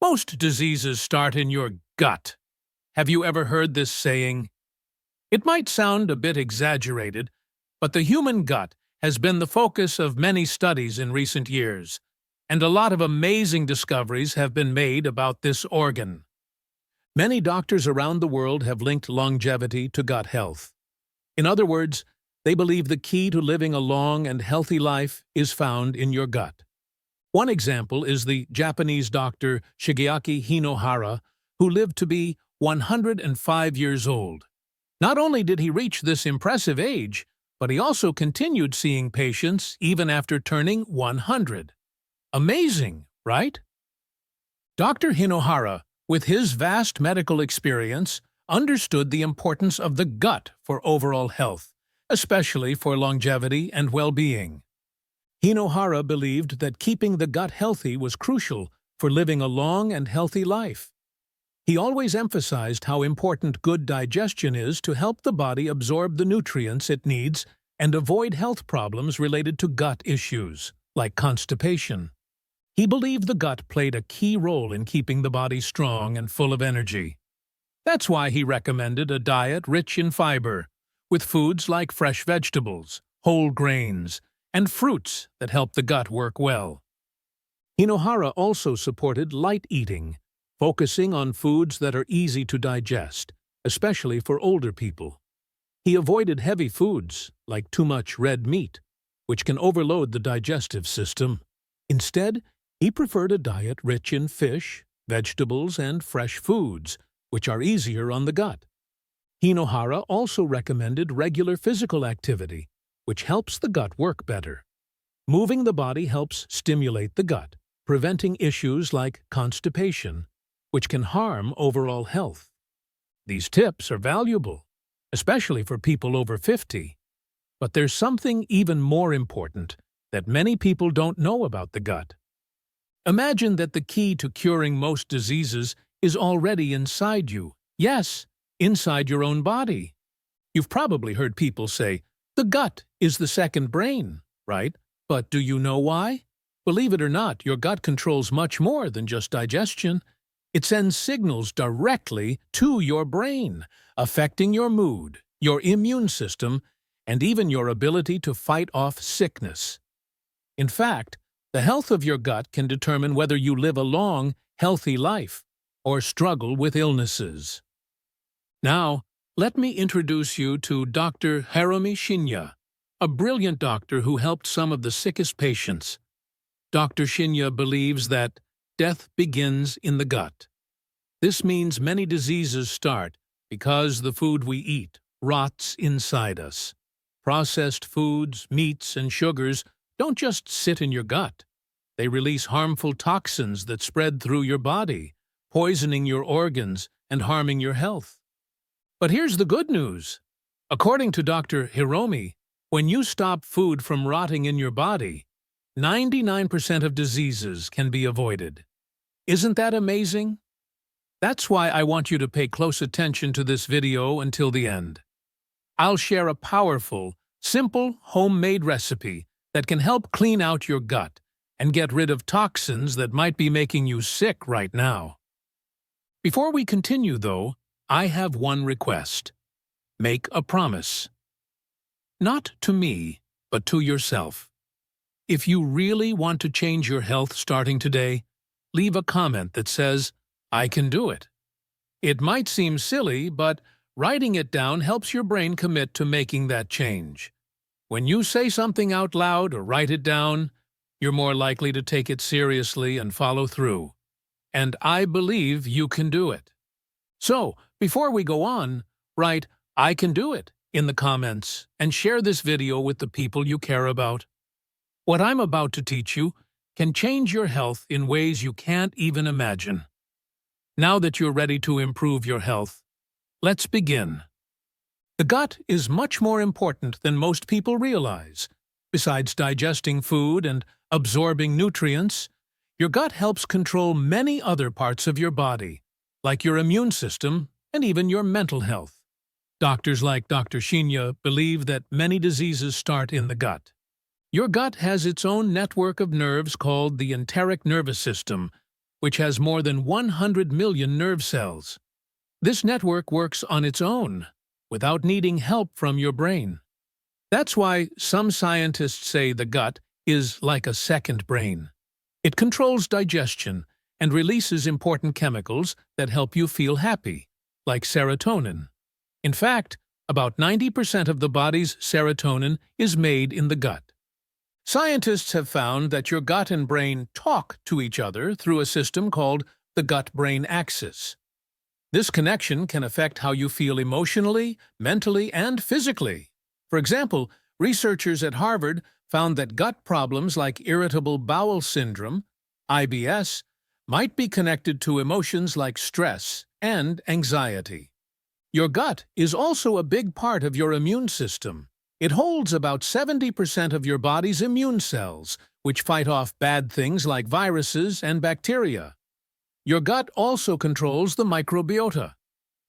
Most diseases start in your gut. Have you ever heard this saying? It might sound a bit exaggerated, but the human gut has been the focus of many studies in recent years, and a lot of amazing discoveries have been made about this organ. Many doctors around the world have linked longevity to gut health. In other words, they believe the key to living a long and healthy life is found in your gut. One example is the Japanese doctor Shigeaki Hinohara, who lived to be 105 years old. Not only did he reach this impressive age, but he also continued seeing patients even after turning 100. Amazing, right? Dr. Hinohara, with his vast medical experience, understood the importance of the gut for overall health, especially for longevity and well-being. Hinohara believed that keeping the gut healthy was crucial for living a long and healthy life. He always emphasized how important good digestion is to help the body absorb the nutrients it needs and avoid health problems related to gut issues, like constipation. He believed the gut played a key role in keeping the body strong and full of energy. That's why he recommended a diet rich in fiber, with foods like fresh vegetables, whole grains, and fruits that help the gut work well. Hinohara also supported light eating, focusing on foods that are easy to digest, especially for older people. He avoided heavy foods, like too much red meat, which can overload the digestive system. Instead, he preferred a diet rich in fish, vegetables, and fresh foods, which are easier on the gut. Hinohara also recommended regular physical activity, which helps the gut work better. Moving the body helps stimulate the gut, preventing issues like constipation, which can harm overall health. These tips are valuable, especially for people over 50. But there's something even more important that many people don't know about the gut. Imagine that the key to curing most diseases is already inside you. Yes, inside your own body. You've probably heard people say, the gut is the second brain, right? But do you know why? Believe it or not, your gut controls much more than just digestion. It sends signals directly to your brain, affecting your mood, your immune system, and even your ability to fight off sickness. In fact, the health of your gut can determine whether you live a long, healthy life or struggle with illnesses. Now, let me introduce you to Dr. Hiromi Shinya, a brilliant doctor who helped some of the sickest patients. Dr. Shinya believes that death begins in the gut. This means many diseases start because the food we eat rots inside us. Processed foods, meats, and sugars don't just sit in your gut. They release harmful toxins that spread through your body, poisoning your organs and harming your health. But here's the good news. According to Dr. Hiromi, when you stop food from rotting in your body, 99% of diseases can be avoided. Isn't that amazing? That's why I want you to pay close attention to this video until the end. I'll share a powerful, simple, homemade recipe that can help clean out your gut and get rid of toxins that might be making you sick right now. Before we continue, though, I have one request. Make a promise. Not to me, but to yourself. If you really want to change your health starting today, leave a comment that says, I can do it. It might seem silly, but writing it down helps your brain commit to making that change. When you say something out loud or write it down, you're more likely to take it seriously and follow through. And I believe you can do it. So, before we go on, write, I can do it in the comments and share this video with the people you care about. What I'm about to teach you can change your health in ways you can't even imagine. Now that you're ready to improve your health, let's begin. The gut is much more important than most people realize. Besides digesting food and absorbing nutrients, your gut helps control many other parts of your body, like your immune system and even your mental health. Doctors like Dr. Shinya believe that many diseases start in the gut. Your gut has its own network of nerves called the enteric nervous system which has more than 100 million nerve cells. This network works on its own, without needing help from your brain. That's why some scientists say the gut is like a second brain. It controls digestion and releases important chemicals that help you feel happy, like serotonin. In fact, about 90% of the body's serotonin is made in the gut. Scientists have found that your gut and brain talk to each other through a system called the gut-brain axis. This connection can affect how you feel emotionally, mentally, and physically. For example, researchers at Harvard found that gut problems like irritable bowel syndrome, IBS, might be connected to emotions like stress and anxiety. Your gut is also a big part of your immune system. It holds about 70% of your body's immune cells, which fight off bad things like viruses and bacteria. Your gut also controls the microbiota,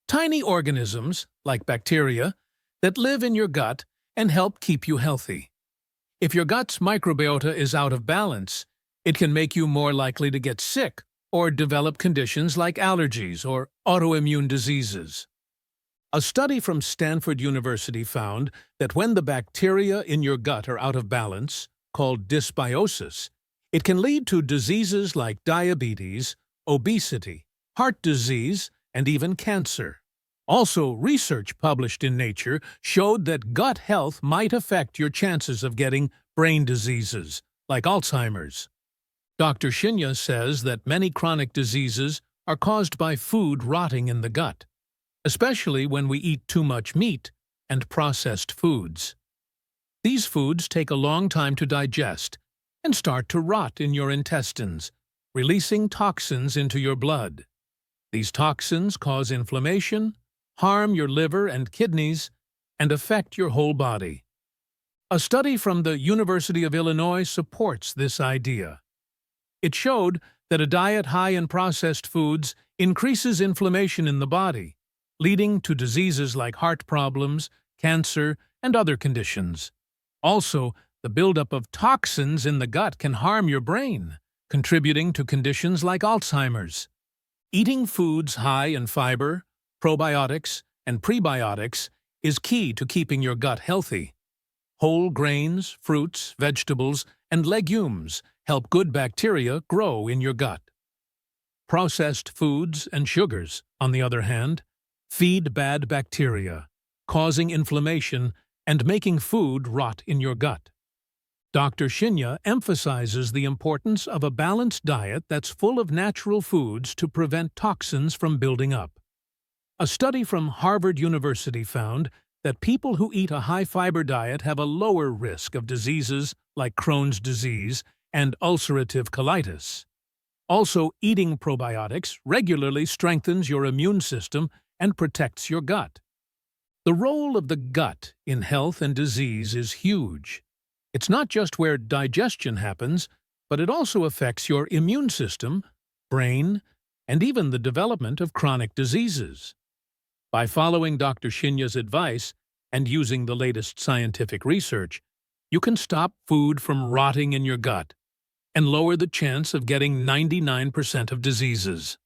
tiny organisms, like bacteria, that live in your gut and help keep you healthy. If your gut's microbiota is out of balance, it can make you more likely to get sick or develop conditions like allergies or autoimmune diseases. A study from Stanford University found that when the bacteria in your gut are out of balance, called dysbiosis, it can lead to diseases like diabetes, obesity, heart disease, and even cancer. Also, research published in Nature showed that gut health might affect your chances of getting brain diseases, like Alzheimer's. Dr. Shinya says that many chronic diseases are caused by food rotting in the gut, especially when we eat too much meat and processed foods. These foods take a long time to digest and start to rot in your intestines, releasing toxins into your blood. These toxins cause inflammation, harm your liver and kidneys, and affect your whole body. A study from the University of Illinois supports this idea. It showed that a diet high in processed foods increases inflammation in the body, leading to diseases like heart problems, cancer, and other conditions. Also, the buildup of toxins in the gut can harm your brain, contributing to conditions like Alzheimer's. Eating foods high in fiber, probiotics, and prebiotics is key to keeping your gut healthy. Whole grains, fruits, vegetables, and legumes help good bacteria grow in your gut. Processed foods and sugars, on the other hand, feed bad bacteria, causing inflammation and making food rot in your gut. Dr. Shinya emphasizes the importance of a balanced diet that's full of natural foods to prevent toxins from building up. A study from Harvard University found that people who eat a high-fiber diet have a lower risk of diseases like Crohn's disease and ulcerative colitis. Also, eating probiotics regularly strengthens your immune system and protects your gut. The role of the gut in health and disease is huge. It's not just where digestion happens, but it also affects your immune system, brain, and even the development of chronic diseases. By following Dr. Shinya's advice and using the latest scientific research, you can stop food from rotting in your gut and lower the chance of getting 99% of diseases.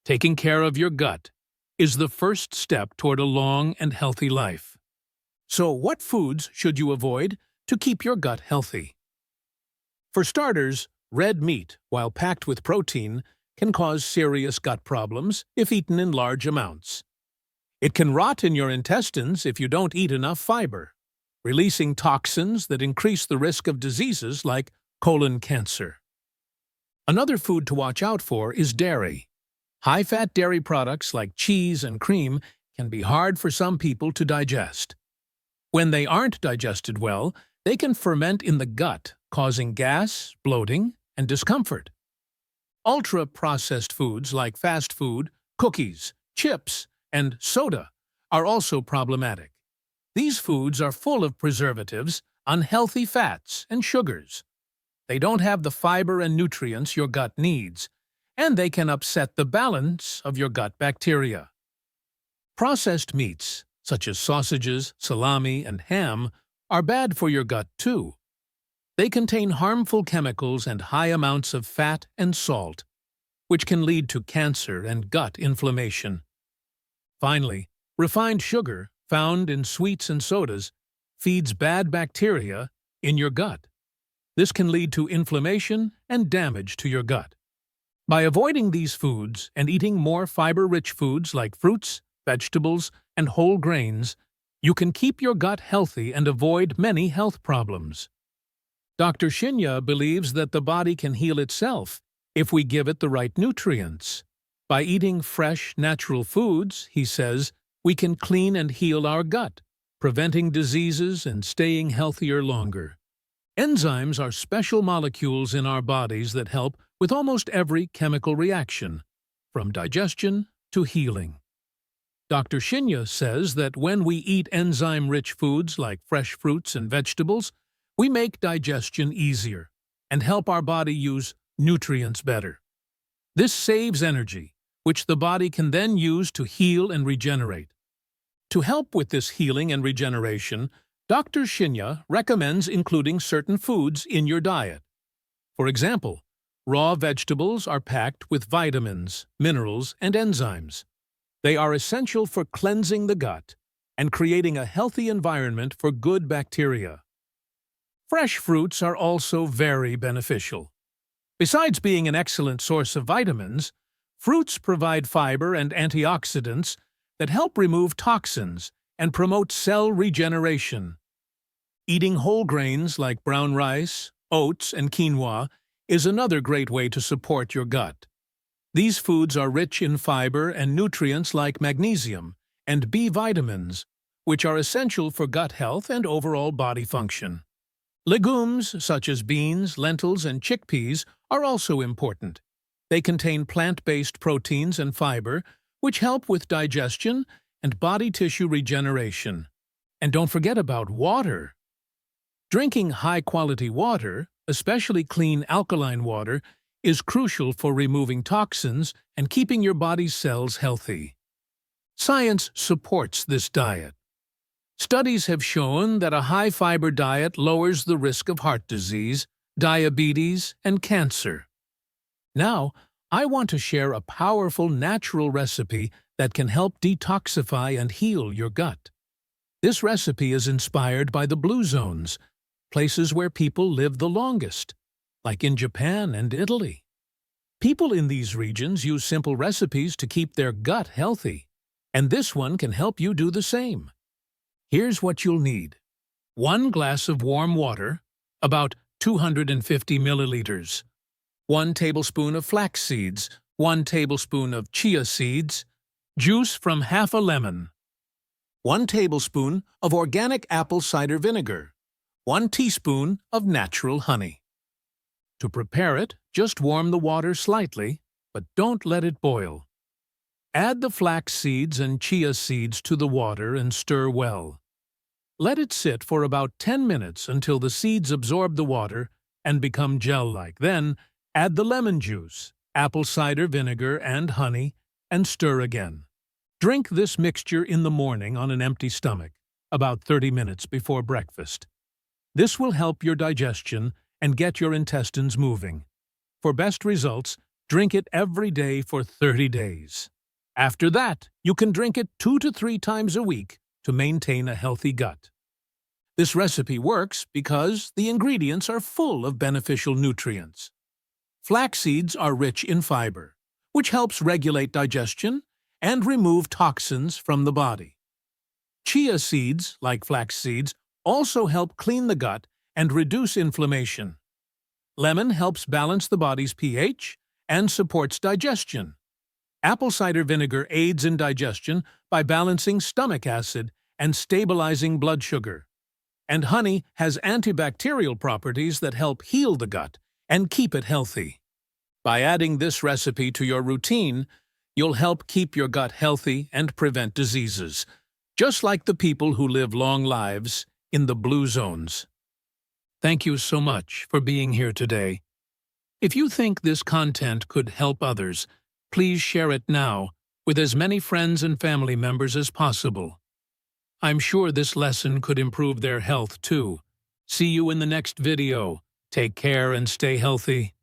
Taking care of your gut is the first step toward a long and healthy life. So, what foods should you avoid to keep your gut healthy? For starters, red meat, while packed with protein, can cause serious gut problems if eaten in large amounts. It can rot in your intestines if you don't eat enough fiber, releasing toxins that increase the risk of diseases like colon cancer. Another food to watch out for is dairy. High-fat dairy products like cheese and cream can be hard for some people to digest. When they aren't digested well, they can ferment in the gut, causing gas, bloating, and discomfort. Ultra-processed foods like fast food, cookies, chips, and soda are also problematic. These foods are full of preservatives, unhealthy fats, and sugars. They don't have the fiber and nutrients your gut needs, and they can upset the balance of your gut bacteria. Processed meats, such as sausages, salami, and ham, are bad for your gut too. They contain harmful chemicals and high amounts of fat and salt. which can lead to cancer and gut inflammation. Finally, refined sugar, found in sweets and sodas, feeds bad bacteria in your gut. This can lead to inflammation and damage to your gut. By avoiding these foods and eating more fiber-rich foods like fruits, vegetables, and whole grains, you can keep your gut healthy and avoid many health problems. Dr. Shinya believes that the body can heal itself if we give it the right nutrients. By eating fresh, natural foods, he says, we can clean and heal our gut, preventing diseases and staying healthier longer. Enzymes are special molecules in our bodies that help with almost every chemical reaction, from digestion to healing. Dr. Shinya says that when we eat enzyme-rich foods like fresh fruits and vegetables, we make digestion easier and help our body use nutrients better. This saves energy, which the body can then use to heal and regenerate. To help with this healing and regeneration, Dr. Shinya recommends including certain foods in your diet. For example, raw vegetables are packed with vitamins, minerals, and enzymes. They are essential for cleansing the gut and creating a healthy environment for good bacteria. Fresh fruits are also very beneficial. Besides being an excellent source of vitamins, fruits provide fiber and antioxidants that help remove toxins and promote cell regeneration. Eating whole grains like brown rice, oats, and quinoa is another great way to support your gut. These foods are rich in fiber and nutrients like magnesium and B vitamins, which are essential for gut health and overall body function. Legumes such as beans, lentils, and chickpeas are also important. They contain plant-based proteins and fiber, which help with digestion and body tissue regeneration. And don't forget about water. Drinking high-quality water, especially clean alkaline water, is crucial for removing toxins and keeping your body's cells healthy. Science supports this diet. Studies have shown that a high-fiber diet lowers the risk of heart disease, diabetes, and cancer. Now, I want to share a powerful natural recipe that can help detoxify and heal your gut. This recipe is inspired by the blue zones, places where people live the longest, like in Japan and Italy. People in these regions use simple recipes to keep their gut healthy, and this one can help you do the same. Here's what you'll need. 1 glass of warm water, about 250 milliliters. 1 tablespoon of flax seeds, 1 tablespoon of chia seeds, juice from half a lemon. 1 tablespoon of organic apple cider vinegar. 1 teaspoon of natural honey. To prepare it, just warm the water slightly, but don't let it boil. Add the flax seeds and chia seeds to the water and stir well. Let it sit for about 10 minutes until the seeds absorb the water and become gel-like. Then, add the lemon juice, apple cider vinegar, and honey, and stir again. Drink this mixture in the morning on an empty stomach, about 30 minutes before breakfast. This will help your digestion and get your intestines moving. For best results, drink it every day for 30 days. After that, you can drink it 2 to 3 times a week to maintain a healthy gut. This recipe works because the ingredients are full of beneficial nutrients. Flax seeds are rich in fiber, which helps regulate digestion and remove toxins from the body. Chia seeds, like flax seeds, also help clean the gut and reduce inflammation. Lemon helps balance the body's pH and supports digestion. Apple cider vinegar aids in digestion by balancing stomach acid and stabilizing blood sugar. And honey has antibacterial properties that help heal the gut and keep it healthy. By adding this recipe to your routine, you'll help keep your gut healthy and prevent diseases, just like the people who live long lives in the blue zones. Thank you so much for being here today. If you think this content could help others, please share it now with as many friends and family members as possible. I'm sure this lesson could improve their health too. See you in the next video. Take care and stay healthy.